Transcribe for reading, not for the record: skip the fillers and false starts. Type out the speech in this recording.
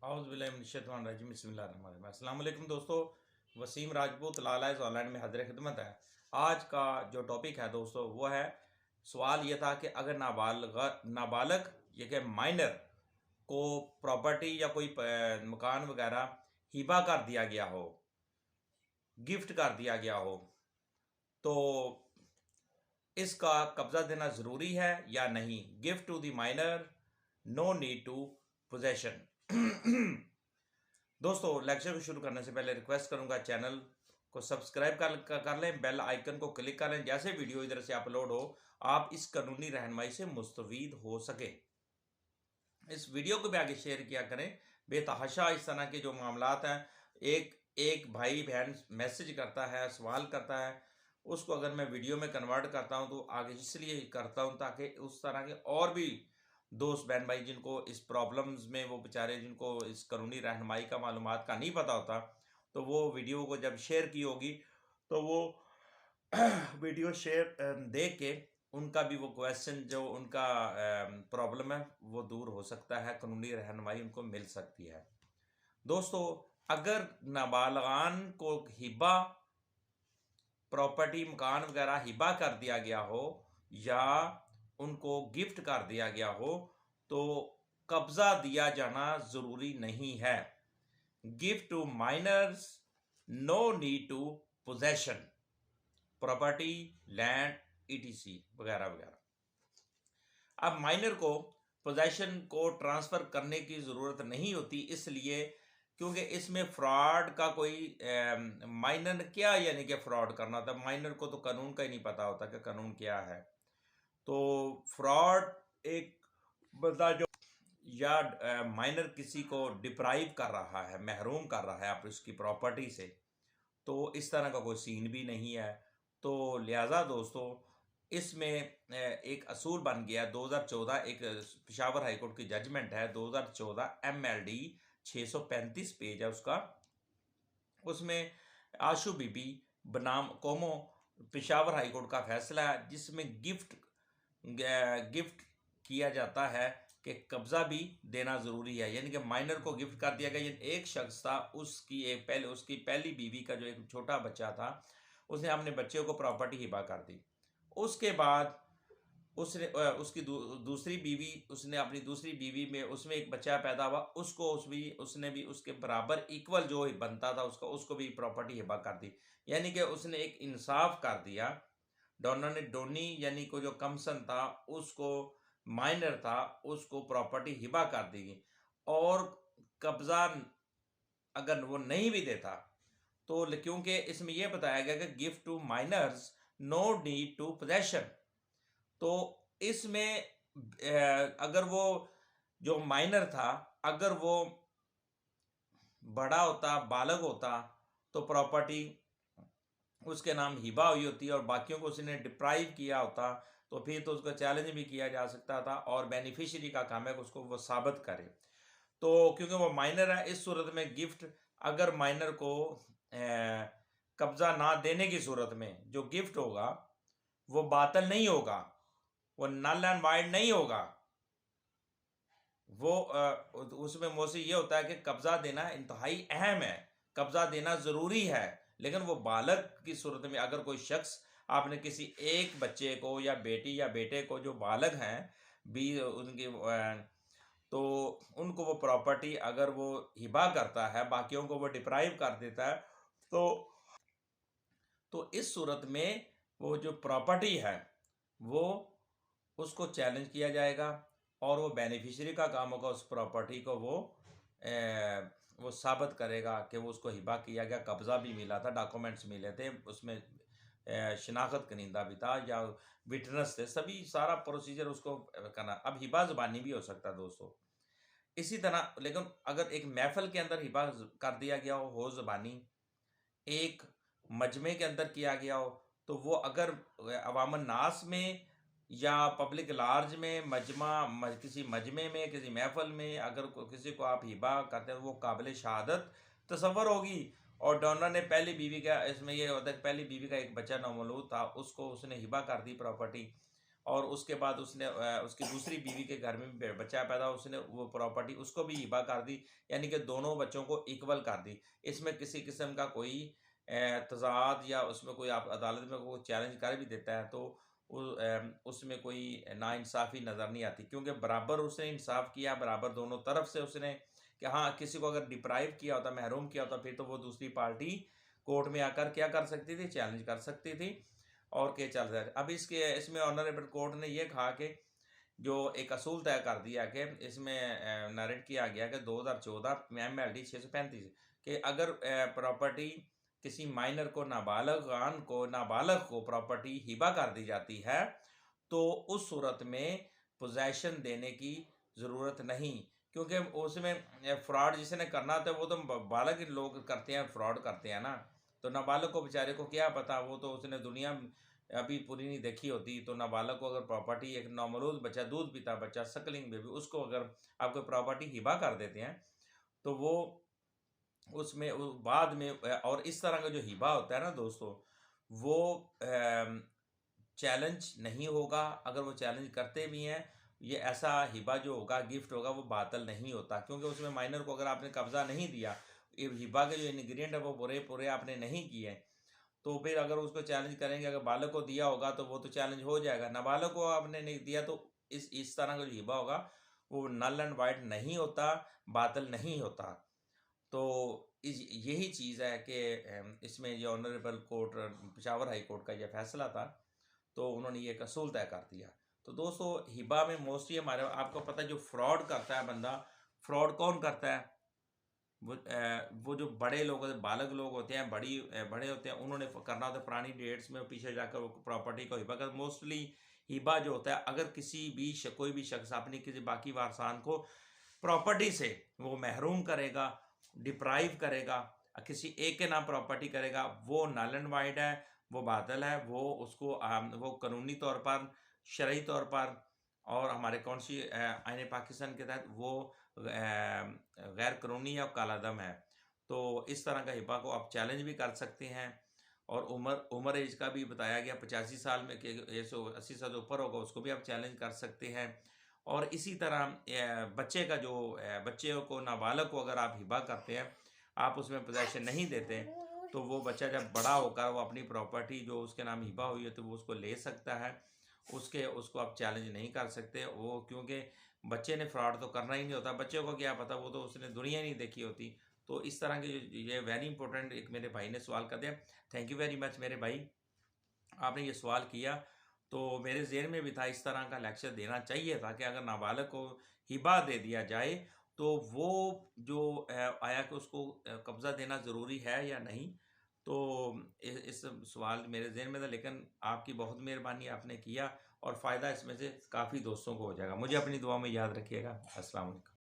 अस्सलाम वालेकुम दोस्तों, वसीम राजपूत लालाइज ऑनलाइन में हाजिर खिदमत है। आज का जो टॉपिक है दोस्तों वो है, सवाल ये था कि अगर नाबालग ये कि माइनर को प्रॉपर्टी या कोई मकान वगैरह हिबा कर दिया गया हो, गिफ्ट कर दिया गया हो, तो इसका कब्जा देना ज़रूरी है या नहीं। Gift to the minor, no need to possession. दोस्तों, लेक्चर को शुरू करने से पहले रिक्वेस्ट करूंगा, चैनल को सब्सक्राइब कर लें, बेल आइकन को क्लिक कर लें, जैसे वीडियो इधर से अपलोड हो आप इस कानूनी रहनुमाई से मुस्तफीद हो सके। इस वीडियो को भी आगे शेयर किया करें। बेतहाशा इस तरह के जो मामलात हैं, एक एक भाई बहन मैसेज करता है, सवाल करता है, उसको अगर मैं वीडियो में कन्वर्ट करता हूं तो आगे इसलिए करता हूं ताकि उस तरह के और भी दोस्त बहन भाई जिनको इस प्रॉब्लम्स में, वो बेचारे जिनको इस कानूनी रहनुमाई का मालूमात का नहीं पता होता, तो वो वीडियो को जब शेयर की होगी तो वो वीडियो शेयर देख के उनका भी वो क्वेश्चन जो उनका प्रॉब्लम है वो दूर हो सकता है, कानूनी रहनुमाई उनको मिल सकती है। दोस्तों, अगर नाबालगान को हिबा, प्रॉपर्टी, मकान वगैरह हिबा कर दिया गया हो या उनको गिफ्ट कर दिया गया हो तो कब्जा दिया जाना जरूरी नहीं है। Gift to minors, no need to possession, property, land, etc वगैरह वगैरह। अब माइनर को पोजेशन को ट्रांसफर करने की जरूरत नहीं होती, इसलिए क्योंकि इसमें फ्रॉड का कोई माइनर क्या यानी कि फ्रॉड करना होता है। माइनर को तो कानून का ही नहीं पता होता कि कानून क्या है। तो फ्रॉड एक बंदा जो या माइनर किसी को डिप्राइव कर रहा है, महरूम कर रहा है आप उसकी प्रॉपर्टी से, तो इस तरह का कोई सीन भी नहीं है। तो लिहाजा दोस्तों, इसमें एक असूल बन गया 2014, एक पेशावर हाईकोर्ट की जजमेंट है 2014 MLD 635 पेज है उसका। उसमें आशु बीबी बनाम कोमो पेशावर हाईकोर्ट का फैसला है, जिसमें गिफ्ट किया जाता है कि कब्जा भी देना जरूरी है। यानी कि माइनर को गिफ्ट कर दिया गया। एक शख्स था, उसकी पहली बीवी का जो एक छोटा बच्चा था, उसने अपने बच्चे को प्रॉपर्टी हिबा कर दी। उसके बाद उसने दूसरी बीवी, उसने अपनी दूसरी बीवी में उसमें एक बच्चा पैदा हुआ, उसने भी उसके बराबर इक्वल जो बनता था उसको भी प्रॉपर्टी हिबा कर दी। यानी कि उसने एक इंसाफ कर दिया। डोनर ने डोनी यानी को जो कमसन था उसको, माइनर था उसको प्रॉपर्टी हिबा कर दी। और कब्जा अगर वो नहीं भी देता तो, क्योंकि इसमें यह बताया गया कि gift to minors, no need to possession, तो इसमें अगर वो जो माइनर था अगर वो बड़ा होता, बालग होता, तो प्रॉपर्टी उसके नाम हिबा हुई होती और बाकियों को उसने डिप्राइव किया होता, तो फिर तो उसको चैलेंज भी किया जा सकता था और बेनिफिशियरी का काम है कि उसको वो साबित करे। तो क्योंकि वो माइनर है, इस सूरत में गिफ्ट, अगर माइनर को कब्जा ना देने की सूरत में जो गिफ्ट होगा वो बातिल नहीं होगा, वो नल एंड वाइड नहीं होगा। वो उसमें मोस्टली ये होता है कि कब्जा देना इंतहाई अहम है, कब्जा देना जरूरी है। लेकिन वो बालग की सूरत में अगर कोई शख्स, आपने किसी एक बच्चे को या बेटी या बेटे को जो बालग हैं भी उनकी, तो उनको वो प्रॉपर्टी अगर वो हिबा करता है, बाकियों को वो डिप्राइव कर देता है, तो इस सूरत में वो जो प्रॉपर्टी है वो उसको चैलेंज किया जाएगा और वो बेनिफिशियरी का काम होगा उस प्रॉपर्टी को वो साबित करेगा कि वो उसको हिबा किया गया, कब्जा भी मिला था, डॉक्यूमेंट्स मिले थे, उसमें शिनाख्त कनीदा भी था या विटनेस थे, सभी सारा प्रोसीजर उसको करना। अब हिबा ज़बानी भी हो सकता है दोस्तों, इसी तरह। लेकिन अगर एक महफिल के अंदर हिबा कर दिया गया हो ज़बानी, एक मजमे के अंदर किया गया हो, तो वो अगर अवामन नास में या पब्लिक लार्ज में किसी मजमे में, किसी महफिल में अगर किसी को आप हिबा करते हैं, वो काबिल शहादत तसव्वुर होगी। और डोनर ने पहली बीवी का, इसमें यह होता है कि पहली बीवी का एक बच्चा नौमौलूद था, उसको उसने हिबा कर दी प्रॉपर्टी, और उसके बाद उसने उसकी दूसरी बीवी के घर में भी बच्चा पैदा, उसने वो प्रॉपर्टी उसको भी हिबा कर दी, यानी कि दोनों बच्चों को इक्वल कर दी। इसमें किसी किस्म का कोई तज़ाद या उसमें कोई आप अदालत में कोई चैलेंज कर भी देता है तो उसमें कोई नाइंसाफ़ी नज़र नहीं आती, क्योंकि बराबर उसने इंसाफ किया, बराबर दोनों तरफ से उसने कि हाँ, किसी को अगर डिप्राइव किया होता, महरूम किया होता, फिर तो वो दूसरी पार्टी कोर्ट में आकर क्या कर सकती थी, चैलेंज कर सकती थी और क्या चल रहा है। अब इसमें ऑनरेबल कोर्ट ने ये कहा कि जो एक असूल तय कर दिया कि इसमें नरेट किया गया कि 2014 में MLD 635 कि अगर प्रॉपर्टी किसी माइनर को नाबालग को प्रॉपर्टी हिबा कर दी जाती है तो उस सूरत में पोजेशन देने की ज़रूरत नहीं, क्योंकि उसमें फ्रॉड जिसने करना होता है वो तो बालग लोग करते हैं, फ्रॉड करते हैं ना। तो नाबालग को बेचारे को क्या पता, वो तो उसने दुनिया अभी पूरी नहीं देखी होती। तो नाबालग को अगर प्रॉपर्टी, एक नौमौलूद बच्चा, दूध पीता बच्चा, सकलिंग बेबी, उसको अगर आपको प्रॉपर्टी हिबा कर देते हैं तो वो उसमें बाद में और इस तरह का जो हिबा होता है ना दोस्तों, वो चैलेंज नहीं होगा। अगर वो चैलेंज करते भी हैं, ये ऐसा हिबा जो होगा, गिफ्ट होगा, वो बातल नहीं होता, क्योंकि उसमें माइनर को अगर आपने कब्जा नहीं दिया, ये हिबा के जो इंग्रेडिएंट है वो पूरे पूरे आपने नहीं किए, तो फिर अगर उसको चैलेंज करेंगे, अगर बालक को दिया होगा तो वो तो चैलेंज हो जाएगा। नाबालग को आपने नहीं दिया तो इस तरह का जो हिबा होगा वो नल एंड वाइड नहीं होता, बातल नहीं होता। तो यही चीज़ है कि इसमें जो honourable court Peshawar high court का ये फैसला था, तो उन्होंने ये एक असूल तय कर दिया। तो दोस्तों हिबा में मोस्टली हमारे आपको पता है जो फ्रॉड करता है बंदा, फ्रॉड कौन करता है, वो जो बड़े लोग होते हैं, बालग लोग होते हैं, बड़े होते हैं, उन्होंने करना होता है पुरानी डेट्स में पीछे जाकर वो प्रॉपर्टी को हिबा कर। मोस्टली हिबा जो होता है, अगर कोई भी शख्स अपनी किसी बाकी वारसान को प्रॉपर्टी से वो महरूम करेगा, डिप्राइव करेगा, किसी एक के नाम प्रॉपर्टी करेगा, वो नल एंड वाइड है, वो बादल है, वो उसको वो कानूनी तौर पर, शरई तौर पर और हमारे कौन सी आईन पाकिस्तान के तहत वो गैर कानूनी या कालादम है। तो इस तरह का हिबा को आप चैलेंज भी कर सकते हैं। और उम्र एज का भी बताया गया, 85 साल में कि 180 साल से ऊपर होगा उसको भी आप चैलेंज कर सकते हैं। और इसी तरह बच्चे का जो बच्चे को, नाबालग को अगर आप हिबा करते हैं, आप उसमें पोजेशन नहीं देते, तो वो बच्चा जब बड़ा होकर वो अपनी प्रॉपर्टी जो उसके नाम हिबा हुई है तो वो उसको ले सकता है। उसको आप चैलेंज नहीं कर सकते वो, क्योंकि बच्चे ने फ्रॉड तो करना ही नहीं होता, बच्चे को क्या पता, वो तो उसने दुनिया नहीं देखी होती। तो इस तरह के ये वेरी इंपॉर्टेंट एक मेरे भाई ने सवाल कर दिया। थैंक यू वेरी मच मेरे भाई, आपने ये सवाल किया तो मेरे ज़हन में भी था इस तरह का लेक्चर देना चाहिए था कि अगर नाबालग को हिबा दे दिया जाए तो वो जो आया कि उसको कब्ज़ा देना ज़रूरी है या नहीं। तो इस सवाल मेरे ज़हन में था, लेकिन आपकी बहुत मेहरबानी, आपने किया और फ़ायदा इसमें से काफ़ी दोस्तों को हो जाएगा। मुझे अपनी दुआ में याद रखिएगा। अस्सलाम वालेकुम।